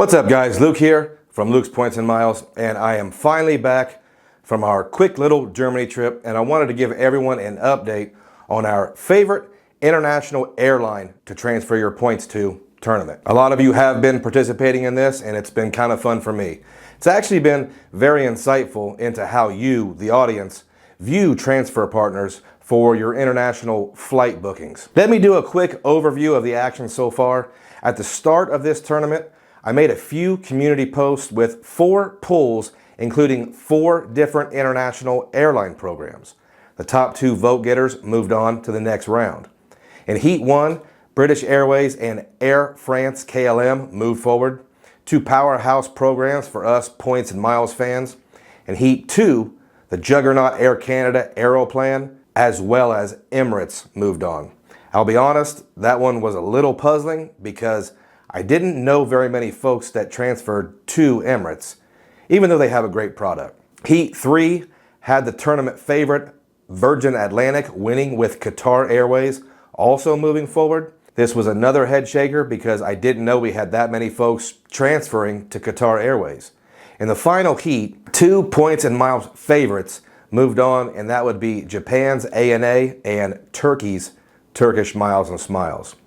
What's up guys, Luke here from Luke's Points and Miles, and I am finally back from our quick little Germany trip, and I wanted to give everyone an update on our favorite international airline to transfer your points to tournament. A lot of you have been participating in this, and it's been kind of fun for me. It's actually been very insightful into how you, the audience, view transfer partners for your international flight bookings. Let me do a quick overview of the action so far. At the start of this tournament, I made a few community posts with 4 pulls, including 4 different international airline programs. The top 2 vote getters moved on to the next round. In Heat 1, British Airways and Air France KLM moved forward, 2 powerhouse programs for us Points and Miles fans. In Heat 2, the juggernaut Air Canada Aeroplan, as well as Emirates moved on. I'll be honest, that one was a little puzzling because I didn't know very many folks that transferred to Emirates, even though they have a great product. Heat 3 had the tournament favorite Virgin Atlantic winning with Qatar Airways also moving forward. This was another head shaker because I didn't know we had that many folks transferring to Qatar Airways. In the final heat, 2 Points and Miles favorites moved on, and that would be Japan's ANA and Turkey's Turkish Miles and Smiles.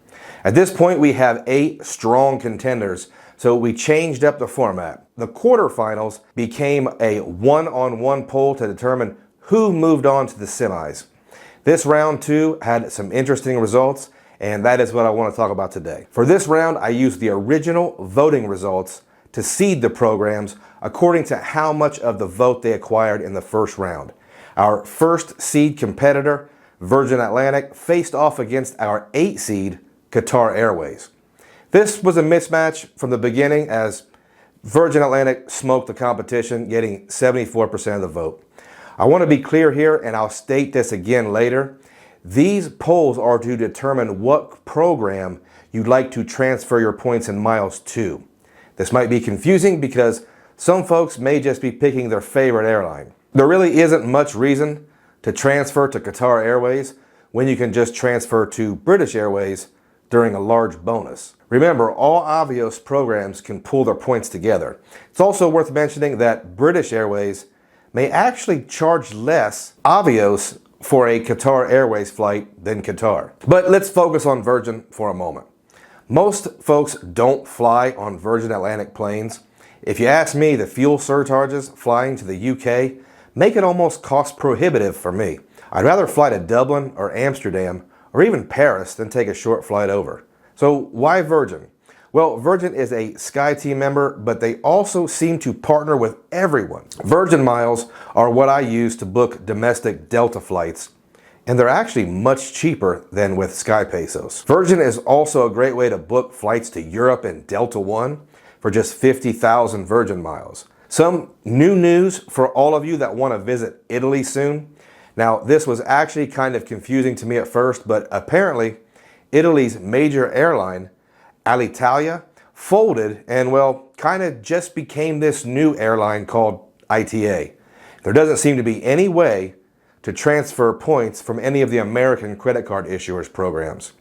At this point, we have 8 strong contenders, so we changed up the format. The quarterfinals became a one-on-one poll to determine who moved on to the semis. This round 2 had some interesting results, and that is what I want to talk about today. For this round, I used the original voting results to seed the programs according to how much of the vote they acquired in the first round. Our first seed competitor, Virgin Atlantic, faced off against our 8 seed, Qatar Airways. This was a mismatch from the beginning as Virgin Atlantic smoked the competition, getting 74% of the vote. I want to be clear here, and I'll state this again later. These polls are to determine what program you'd like to transfer your points and miles to. This might be confusing because some folks may just be picking their favorite airline. There really isn't much reason to transfer to Qatar Airways when you can just transfer to British Airways during a large bonus. Remember, all Avios programs can pull their points together. It's also worth mentioning that British Airways may actually charge less Avios for a Qatar Airways flight than Qatar. But let's focus on Virgin for a moment. Most folks don't fly on Virgin Atlantic planes. If you ask me, the fuel surcharges flying to the UK make it almost cost prohibitive for me. I'd rather fly to Dublin or Amsterdam or even Paris than take a short flight over. So why Virgin? Well, Virgin is a SkyTeam member, but they also seem to partner with everyone. Virgin Miles are what I use to book domestic Delta flights, and they're actually much cheaper than with Sky Pesos. Virgin is also a great way to book flights to Europe and Delta One for just 50,000 Virgin Miles. Some new news for all of you that want to visit Italy soon. Now, this was actually kind of confusing to me at first, but apparently Italy's major airline, Alitalia, folded and, well, kind of just became this new airline called ITA. There doesn't seem to be any way to transfer points from any of the American credit card issuers programs.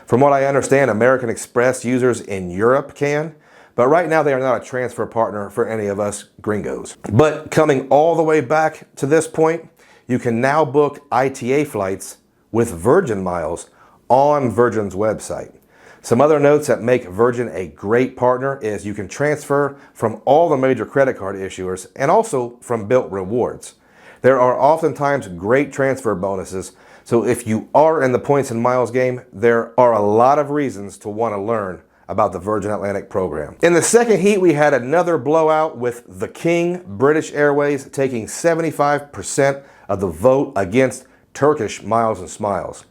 From what I understand, American Express users in Europe can, but right now they are not a transfer partner for any of us gringos. But coming all the way back to this point, you can now book ITA flights with Virgin Miles on Virgin's website. Some other notes that make Virgin a great partner is you can transfer from all the major credit card issuers and also from Bilt Rewards. There are oftentimes great transfer bonuses, so if you are in the points and miles game, there are a lot of reasons to want to learn about the Virgin Atlantic program. In the second heat, we had another blowout with the King, British Airways, taking 75% of the vote against Turkish Miles and Smiles.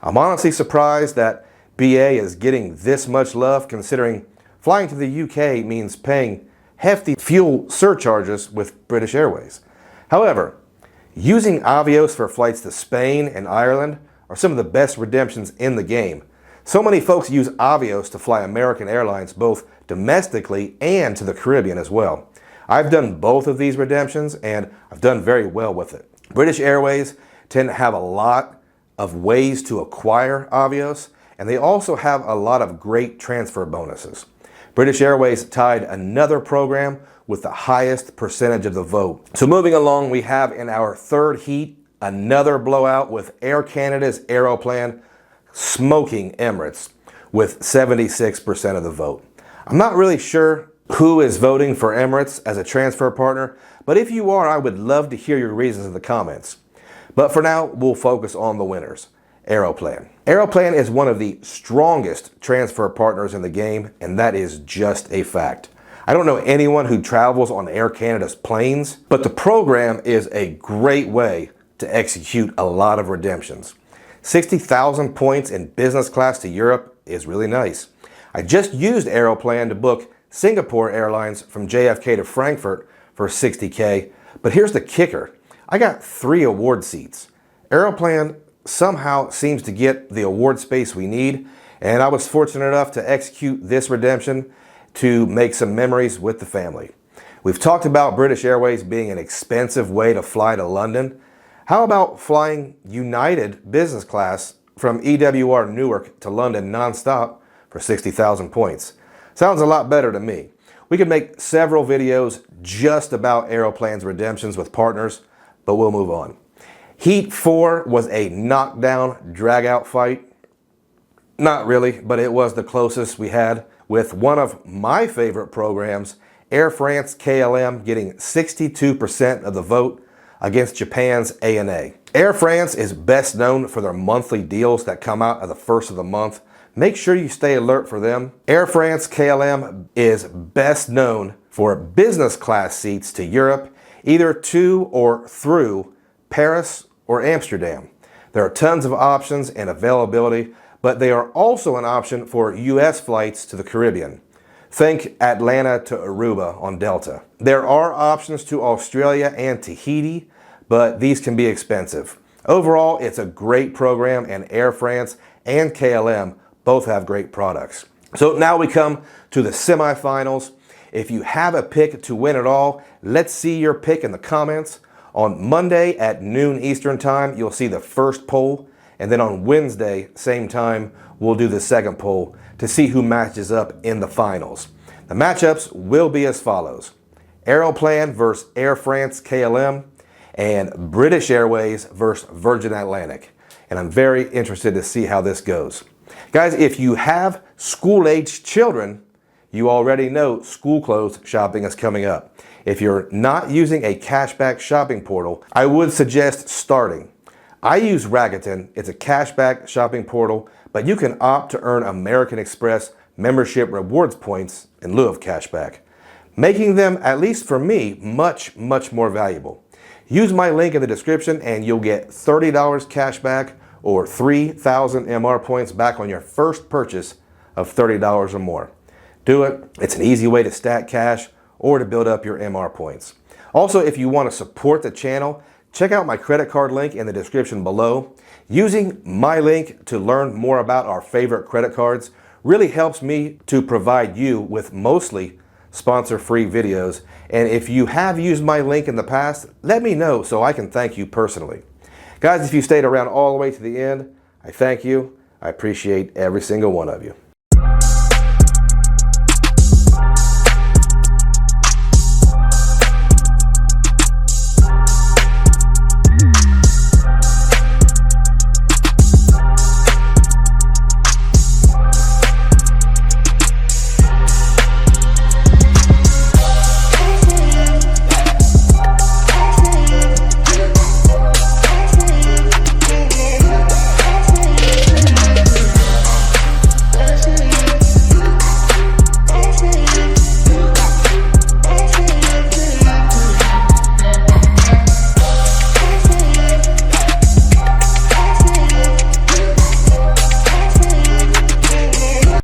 I'm honestly surprised that BA is getting this much love, considering flying to the UK means paying hefty fuel surcharges with British Airways. However, using Avios for flights to Spain and Ireland are some of the best redemptions in the game. So many folks use Avios to fly American Airlines both domestically and to the Caribbean as well. I've done both of these redemptions and I've done very well with it. British Airways tend to have a lot of ways to acquire Avios, and they also have a lot of great transfer bonuses. British Airways tied another program with the highest percentage of the vote. So moving along, we have in our third heat another blowout with Air Canada's Aeroplan smoking Emirates with 76% of the vote. I'm not really sure who is voting for Emirates as a transfer partner, but if you are, I would love to hear your reasons in the comments. But for now, we'll focus on the winners, Aeroplan. Aeroplan is one of the strongest transfer partners in the game, and that is just a fact. I don't know anyone who travels on Air Canada's planes, but the program is a great way to execute a lot of redemptions. 60,000 points in business class to Europe is really nice. I just used Aeroplan to book Singapore Airlines from JFK to Frankfurt for 60K, but here's the kicker. I got 3 award seats. Aeroplan somehow seems to get the award space we need, and I was fortunate enough to execute this redemption to make some memories with the family. We've talked about British Airways being an expensive way to fly to London. How about flying United business class from EWR Newark to London nonstop for 60,000 points? Sounds a lot better to me. We could make several videos just about Aeroplan's redemptions with partners, but we'll move on. Heat 4 was a knockdown, drag-out fight. Not really, but it was the closest we had, with one of my favorite programs, Air France KLM, getting 62% of the vote against Japan's ANA. Air France is best known for their monthly deals that come out at the first of the month. Make sure you stay alert for them. Air France KLM is best known for business class seats to Europe, either to or through Paris or Amsterdam. There are tons of options and availability, but they are also an option for US flights to the Caribbean. Think Atlanta to Aruba on Delta. There are options to Australia and Tahiti, but these can be expensive. Overall, it's a great program, and Air France and KLM both have great products. So now we come to the semifinals. If you have a pick to win it all, let's see your pick in the comments. On Monday at noon Eastern time, you'll see the first poll. And then on Wednesday, same time, we'll do the second poll to see who matches up in the finals. The matchups will be as follows: Aeroplan versus Air France KLM, and British Airways versus Virgin Atlantic. And I'm very interested to see how this goes. Guys, if you have school-aged children, you already know school clothes shopping is coming up. If you're not using a cashback shopping portal, I would suggest starting. I use Rakuten. It's a cashback shopping portal, but you can opt to earn American Express membership rewards points in lieu of cashback, making them, at least for me, much, much more valuable. Use my link in the description and you'll get $30 cashback or 3,000 MR points back on your first purchase of $30 or more. Do it. It's an easy way to stack cash or to build up your MR points. Also, if you want to support the channel, check out my credit card link in the description below. Using my link to learn more about our favorite credit cards really helps me to provide you with mostly sponsor-free videos. And if you have used my link in the past, let me know so I can thank you personally. Guys, if you stayed around all the way to the end, I thank you. I appreciate every single one of you.